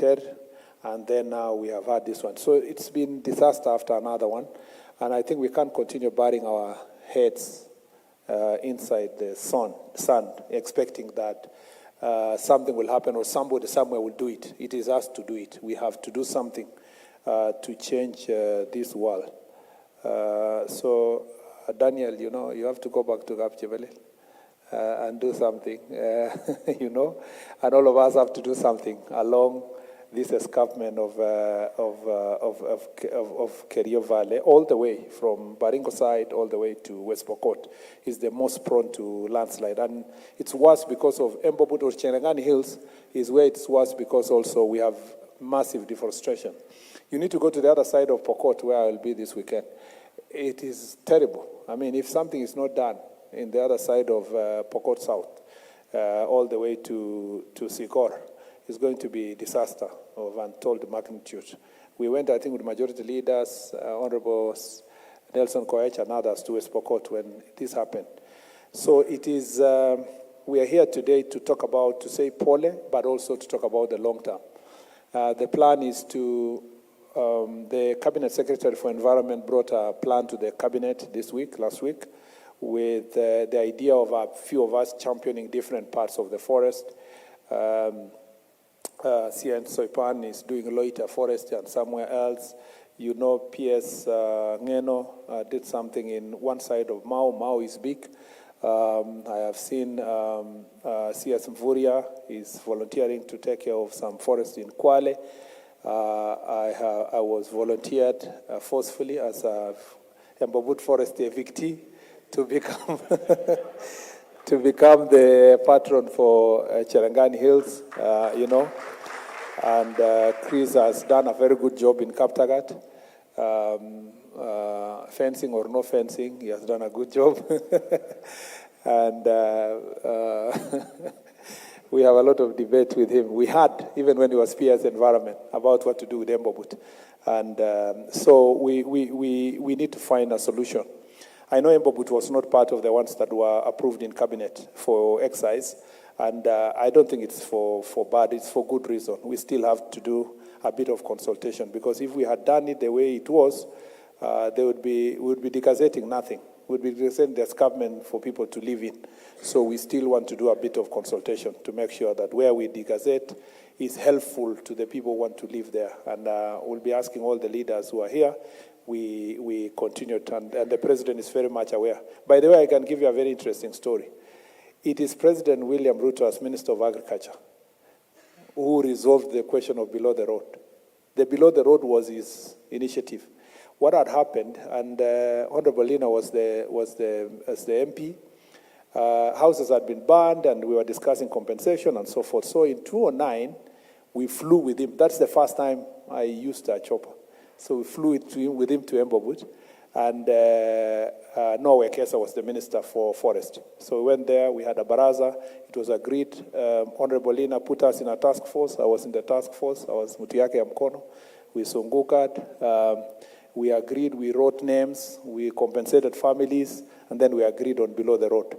Loiter, and then now we have had this one. So it's been disaster after another one, and I think we can't continue burying our heads inside the sand, expecting that something will happen or somebody somewhere will do it. It is us to do it. We have to do something to change this world. So, Daniel, you have to go back to Kapchibele and do something, and all of us have to do something along this escarpment of Kerio Valley, all the way from Baringo side all the way to West Pokot, is the most prone to landslide. And it's worse because of Embobut or Cherangani Hills is where it's worse because also we have massive deforestation. You need to go to the other side of Pokot where I will be this weekend. It is terrible. I mean, if something is not done in the other side of Pokot South, all the way to Sikor, it's going to be a disaster of untold magnitude. We went, I think, with majority leaders, Honorable Nelson Koech and others to West Pokot when this happened. So it is, we are here today to talk about, to say pole, but also to talk about the long term. The plan is to, the Cabinet Secretary for Environment brought a plan to the Cabinet last week, with the idea of a few of us championing different parts of the forest. CN Soipan is doing Loiter Forest and somewhere else. PS Ngeno did something in one side of Mau. Mau is big. I have seen CS Mvuria is volunteering to take care of some forest in Kwale. I was volunteered forcefully as a Embobut Forest evictee to become to become the patron for Cherangani Hills, And Chris has done a very good job in Kaptagat. Fencing or no fencing, he has done a good job. And we have a lot of debate with him. We had, even when he was PS Environment, about what to do with Embobut. And so we need to find a solution. I know Embobut was not part of the ones that were approved in cabinet for excise, and I don't think it's for bad, it's for good reason. We still have to do a bit of consultation, because if we had done it the way it was, we would be degazetting nothing. We would be degazetting the escarpment for people to live in. So we still want to do a bit of consultation to make sure that where we degazette is helpful to the people who want to live there. And we'll be asking all the leaders who are here. We continue, and the president is very much aware. By the way, I can give you a very interesting story. It is President William Ruto, as Minister of Agriculture, who resolved the question of below the road. The below the road was his initiative. What had happened, and Honorable Lina was the MP, houses had been burned, and we were discussing compensation and so forth. So in 2009, we flew with him. That's the first time I used a chopper. So we flew with him to Embobut, and Norway Kesa was the Minister for Forest. So we went there, we had a baraza, it was agreed. Honorable Lina put us in a task force. I was in the task force, I was Mutiake ya Mkono. We sungukad, we agreed, we wrote names, we compensated families, and then we agreed on below the road.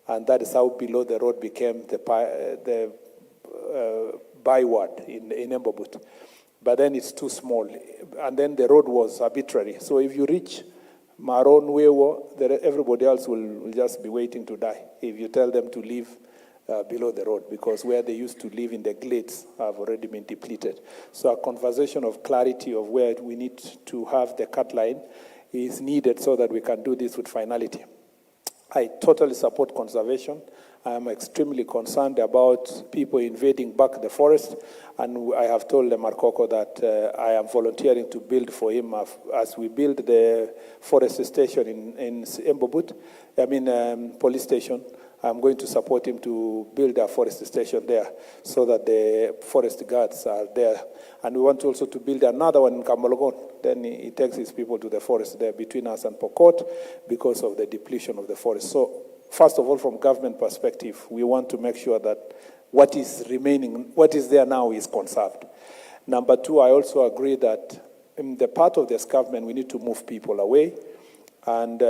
And that is how below the road became the byword in Embobut. But then it's too small. And then the road was arbitrary. So if you reach Maron Wewo, everybody else will just be waiting to die if you tell them to leave below the road, because where they used to live in the glades have already been depleted. So a conversation of clarity of where we need to have the cut line is needed so that we can do this with finality. I totally support conservation. I am extremely concerned about people invading back the forest, and I have told Markoko that I am volunteering to build for him as we build the forest station in Embobut, police station. I'm going to support him to build a forest station there so that the forest guards are there. And we want also to build another one in Kamologon. Then he takes his people to the forest there between us and Pokot because of the depletion of the forest. So first of all, from government perspective, we want to make sure that what is remaining, what is there now is conserved. Number two, I also agree that in the part of this government, we need to move people away. And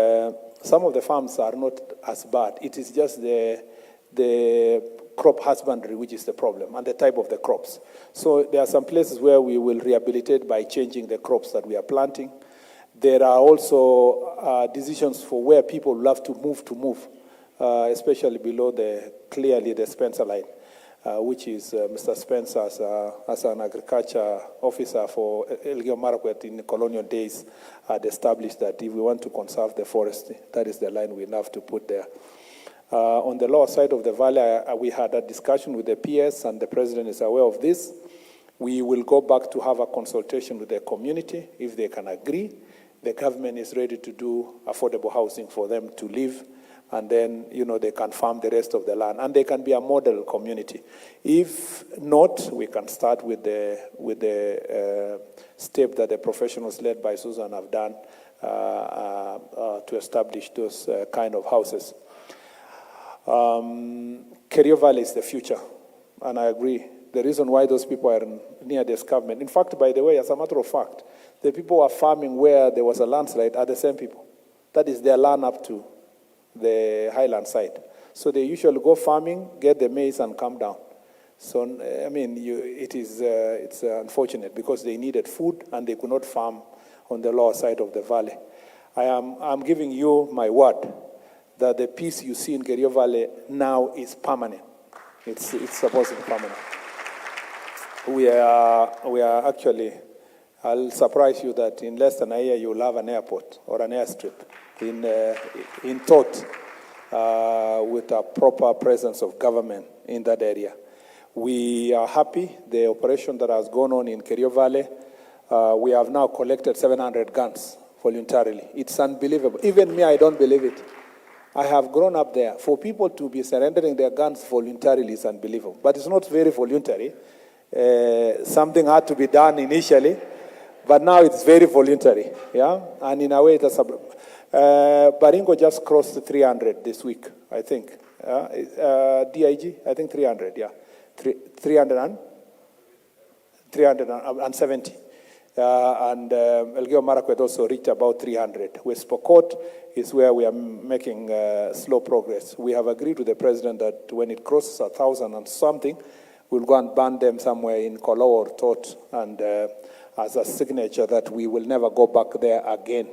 some of the farms are not as bad. It is just the crop husbandry, which is the problem, and the type of the crops. So there are some places where we will rehabilitate by changing the crops that we are planting. There are also decisions for where people will have to move, especially below clearly the Spencer line, which is Mr. Spencer as an agriculture officer for Elgeyo Marakwet in the colonial days had established that if we want to conserve the forest, that is the line we have to put there. On the lower side of the valley, we had a discussion with the PS, and the president is aware of this. We will go back to have a consultation with the community. If they can agree, the government is ready to do affordable housing for them to live, and then, they can farm the rest of the land, and they can be a model community. If not, we can start with the step that the professionals led by Susan have done to establish those kind of houses. Kerio Valley is the future, and I agree. The reason why those people are near this government, in fact, by the way, as a matter of fact, the people who are farming where there was a landslide are the same people. That is their land up to the highland side. So they usually go farming, get the maize, and come down. So, I mean, it's unfortunate because they needed food and they could not farm on the lower side of the valley. I'm giving you my word that the peace you see in Kerio Valley now is permanent. It's supposed to be permanent. We are actually, I'll surprise you that in less than a year you'll have an airport or an airstrip in Tot with a proper presence of government in that area. We are happy. The operation that has gone on in Kerio Valley, we have now collected 700 guns voluntarily. It's unbelievable. Even me, I don't believe it. I have grown up there. For people to be surrendering their guns voluntarily is unbelievable. But it's not very voluntary. Something had to be done initially, but now it's very voluntary. Yeah, and in a way, it's a Baringo just crossed 300 this week, I think. DIG, I think 300. Yeah, 370. And Elgeyo Marakwet also reached about 300. West Pokot is where we are making slow progress. We have agreed with the president that when it crosses 1,000 and something, we'll go and ban them somewhere in Kolo or Tot, and as a signature that we will never go back there again.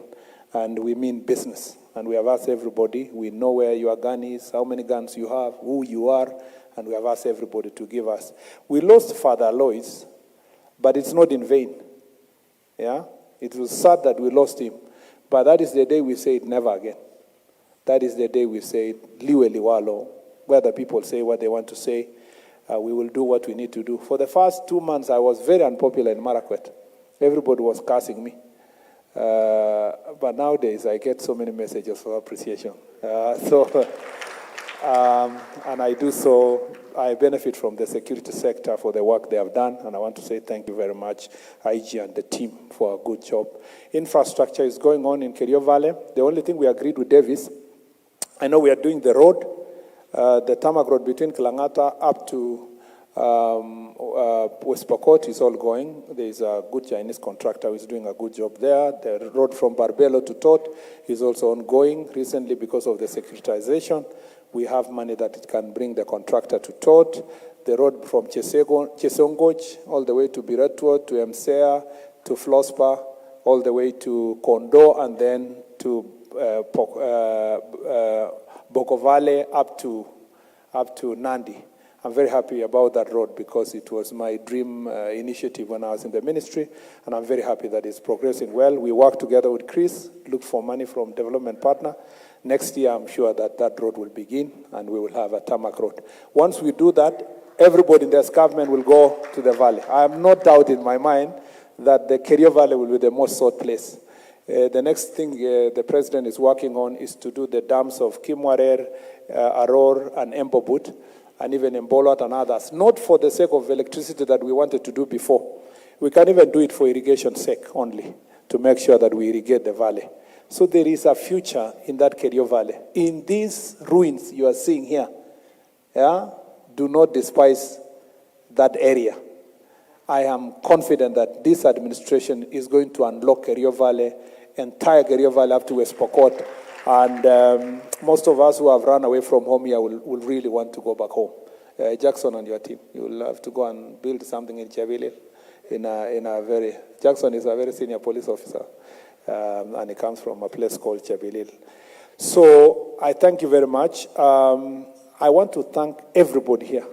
And we mean business. And we have asked everybody, we know where your gun is, how many guns you have, who you are, and we have asked everybody to give us. We lost Father Alois, but it's not in vain. Yeah, it was sad that we lost him, but that is the day we say it never again. That is the day we say liwe liwalo, where the people say what they want to say. We will do what we need to do. For the first 2 months, I was very unpopular in Marakwet. Everybody was cursing me. But nowadays, I get so many messages of appreciation. And I do so. I benefit from the security sector for the work they have done, and I want to say thank you very much, IG and the team, for a good job. Infrastructure is going on in Kerio Valley. The only thing we agreed with Davis, I know we are doing the road, the tarmac road between Kilangata up to West Pokot is all going. There is a good Chinese contractor who is doing a good job there. The road from Barbelo to Tot is also ongoing. Recently, because of the securitization, we have money that it can bring the contractor to Tot. The road from Chesongoch all the way to Biretwo, to Msea, to Flospa, all the way to Kondo, and then to Boko Valley up to Nandi. I'm very happy about that road because it was my dream initiative when I was in the ministry, and I'm very happy that it's progressing well. We work together with Chris, look for money from development partner. Next year, I'm sure that that road will begin, and we will have a tarmac road. Once we do that, everybody in this government will go to the valley. I have no doubt in my mind that the Kerio Valley will be the most sought place. The next thing the president is working on is to do the dams of Kimwarer, Aror, and Embobut, and even Mbolot and others, not for the sake of electricity that we wanted to do before. We can even do it for irrigation sake only, to make sure that we irrigate the valley. So there is a future in that Kerio Valley. In these ruins you are seeing here, yeah, do not despise that area. I am confident that this administration is going to unlock Kerio Valley, entire Kerio Valley up to West Pokot, and most of us who have run away from home here will really want to go back home. Jackson and your team. You will have to go and build something in Chebilil. Jackson is a very senior police officer, and he comes from a place called Chebilil. So I thank you very much. I want to thank everybody here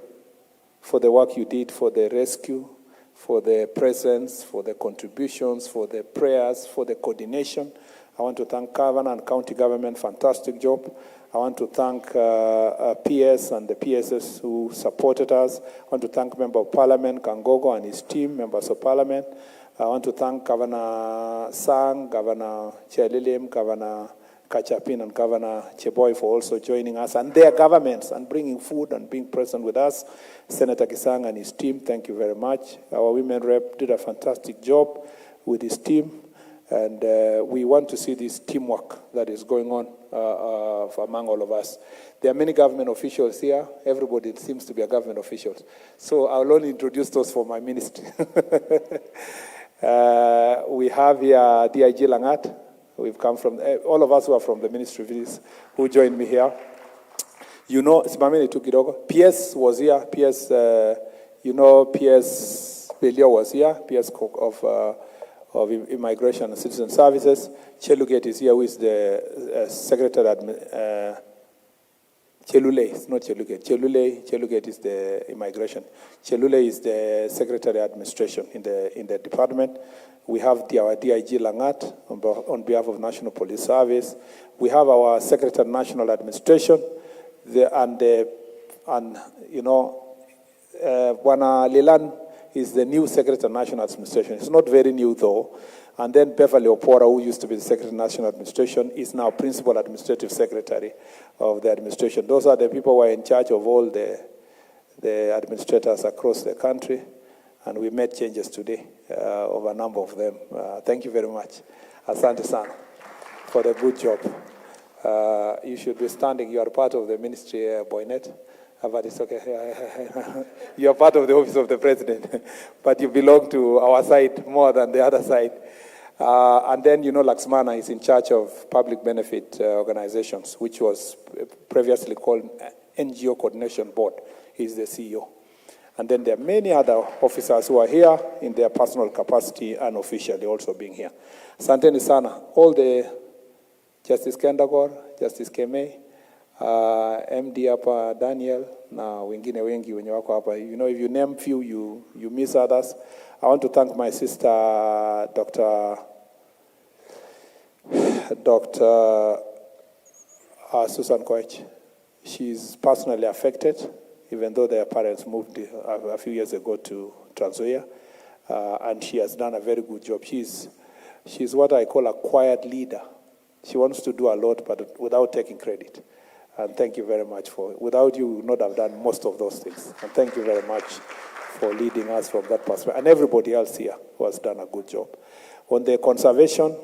for the work you did, for the rescue, for the presence, for the contributions, for the prayers, for the coordination. I want to thank Governor and County Government, fantastic job. I want to thank PS and the PSS who supported us. I want to thank Member of Parliament, Kangogo and his team, members of Parliament. I want to thank Governor Sang, Governor Chelilim, Governor Kachapin and Governor Cheboy for also joining us, and their governments, and bringing food and being present with us. Senator Kisang and his team, thank you very much. Our women rep did a fantastic job with his team, and we want to see this teamwork that is going on among all of us. There are many government officials here. Everybody seems to be a government official. So I'll only introduce those for my ministry. We have here DIG Langat. We've come from, all of us who are from the Ministry of Justice who joined me here. You know, Simamini Tukidogo, PS was here, PS, PS Belio was here, PS of Immigration and Citizen Services. Chelugate is here, who is the Secretary, Chelule, it's not Chelugate. Chelugate is the Immigration. Chelule is the Secretary Administration in the department. We have our DIG Langat on behalf of National Police Service. We have our Secretary National Administration, Wana Lilan is the new Secretary National Administration. It's not very new though. And then Beverly Opora, who used to be the Secretary National Administration, is now Principal Administrative Secretary of the administration. Those are the people who are in charge of all the administrators across the country. And we made changes today of a number of them. Thank you very much. Asante sana for the good job. You should be standing. You are part of the ministry, Boynet. But it's okay. You are part of the office of the president. But you belong to our side more than the other side. And then, Laxmana is in charge of public benefit organizations, which was previously called NGO Coordination Board. He's the CEO. And then there are many other officers who are here in their personal capacity and officially also being here. Asanteni sana. All the Justice Kendagor, Justice Keme, MD hapa Daniel, na wengine wengi wenye wako hapa. If you name few, you miss others. I want to thank my sister, Dr. Susan Koech. She's personally affected, even though their parents moved a few years ago to Trans Nzoia, and she has done a very good job. She's what I call a quiet leader. She wants to do a lot, but without taking credit. And thank you very much without you, we would not have done most of those things. And thank you very much for leading us from that perspective. And everybody else here who has done a good job. On the conservation,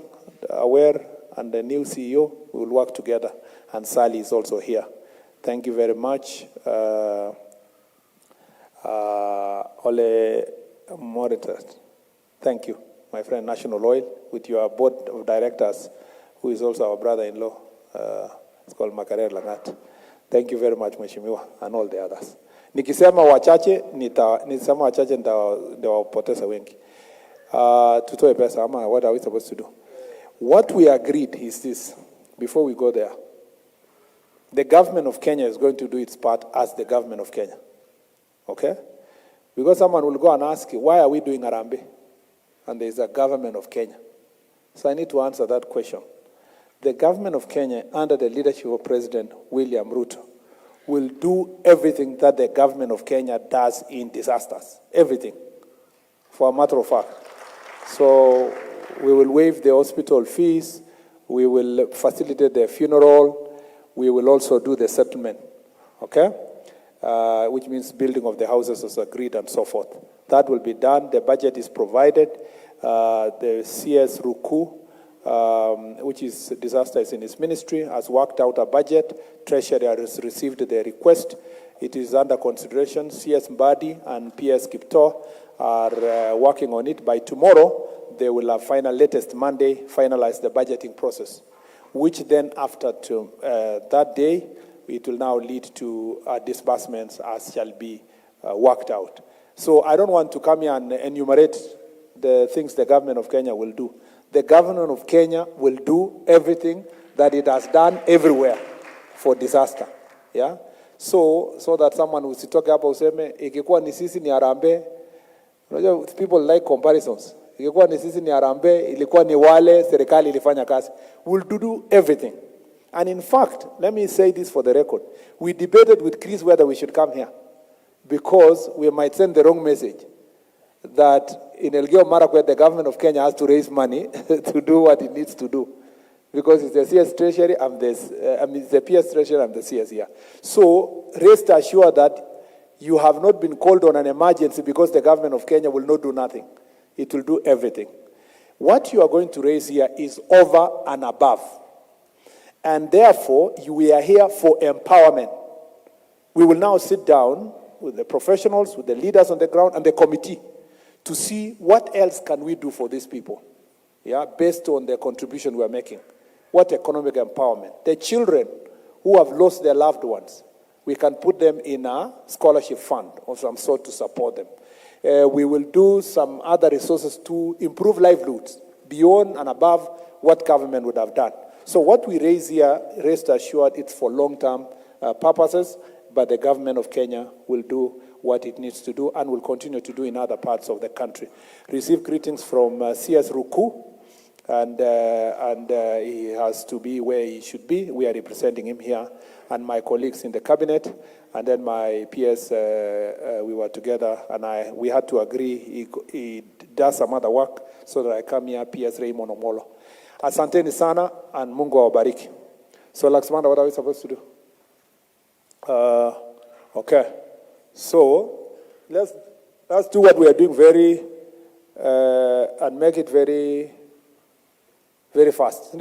Aware and the new CEO, we will work together. And Sally is also here. Thank you very much. Ole Moritas. Thank you, my friend National Oil, with your board of directors, who is also our brother-in-law. It's called Makarer Langat. Thank you very much, Mheshimiwa, and all the others. Nikisema wachache, ndawapoteza wengi. Tutoe pesa, ama what are we supposed to do? What we agreed is this, before we go there. The government of Kenya is going to do its part as the government of Kenya. Okay? Because someone will go and ask, why are we doing Harambee? And there is a government of Kenya. So I need to answer that question. The government of Kenya, under the leadership of President William Ruto, will do everything that the government of Kenya does in disasters. Everything, for a matter of fact. So we will waive the hospital fees. We will facilitate the funeral. We will also do the settlement, okay? Which means building of the houses as agreed and so forth. That will be done. The budget is provided. The CS Ruku, which is disaster is in his ministry, has worked out a budget. Treasury has received the request. It is under consideration. CS Mbadi and PS Kipto are working on it. By tomorrow, they will have latest Monday, finalize the budgeting process, which then after that day, it will now lead to disbursements as shall be worked out. So I don't want to come here and enumerate the things the government of Kenya will do. The government of Kenya will do everything that it has done everywhere for disaster. Yeah? So that someone usitoke hapa useme, ikikuwa ni sisi ni Harambee. People like comparisons. Ikikuwa ni sisi ni Harambee, ilikuwa ni wale, serikali ilifanya kazi. We'll do everything. And in fact, let me say this for the record. We debated with Chris whether we should come here, because we might send the wrong message that in Elgeyo Marakwet, the government of Kenya has to raise money to do what it needs to do. Because it's the CS Treasury, it's the PS Treasury, I'm the CS here. So rest assured that you have not been called on an emergency because the government of Kenya will not do nothing. It will do everything. What you are going to raise here is over and above. And therefore, we are here for empowerment. We will now sit down with the professionals, with the leaders on the ground, and the committee to see what else can we do for these people, yeah, based on the contribution we are making. What economic empowerment? The children who have lost their loved ones, we can put them in a scholarship fund of some sort to support them. We will do some other resources to improve livelihoods beyond and above what government would have done. So what we raise here, rest assured, it's for long-term purposes, but the government of Kenya will do what it needs to do and will continue to do in other parts of the country. Receive greetings from CS Ruku, and he has to be where he should be. We are representing him here, and my colleagues in the cabinet, and then my PS, we were together, and we had to agree. He does some other work so that I come here, PS Raymond Omolo. Asanteni sana, and Mungu awabariki. So, Laxmanda, what are we supposed to do? Okay. So, let's do what we are doing and make it very, very fast.